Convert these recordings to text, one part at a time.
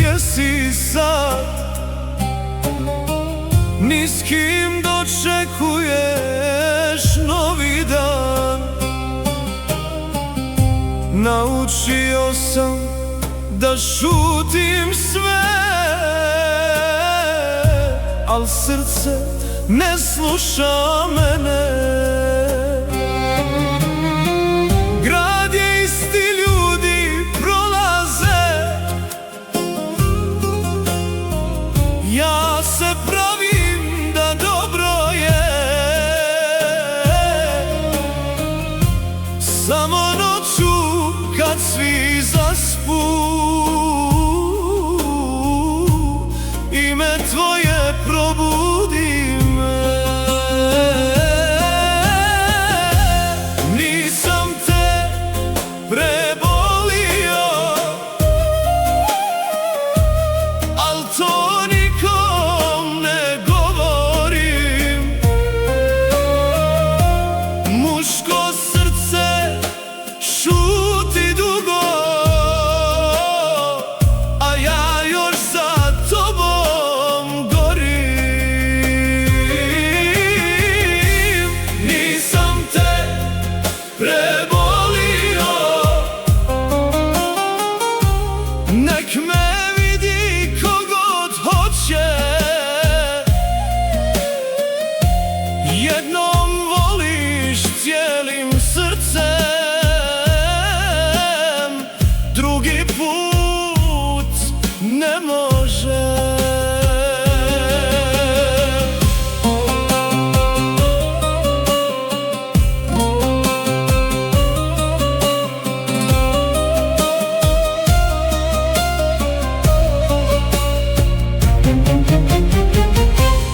gdje si sad, ni s kim dočekuješ novi dan. Naučio sam da šutim sve, al srce ne sluša mene. Grad je isti, ljudi prolaze, ja se pravim da dobro je, samo noću kad svi zaspu, ime tvoje probudi me. Nisam te prebolio, al to nikom ne govorim. Muško srce šuti dugo, a ja još za tobom gorim. Nisam te prebolio, nek me vidi ko god hoće. Jednom voliš cijelim srcem, drugi put ne može.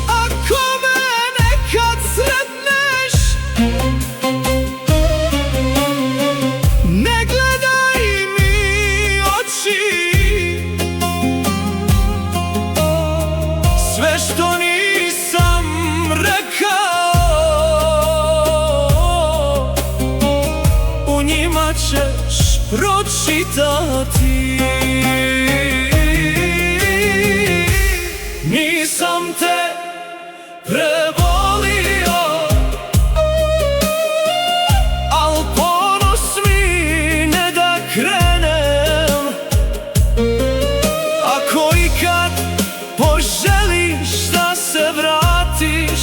Ako me nekad sretneš, ne gledaj mi oči. Sve što nisam rekao, u njima ćeš pročitati. Nisam te prebolio, al ponos mi ne da krenem. Ako ikad poželiš da se vratiš,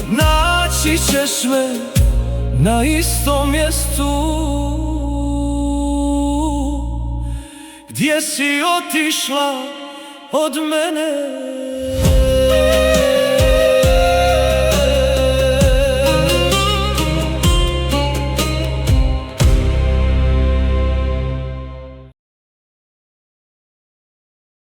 naći ćeš me na istom mjestu gdje si otišla od mene.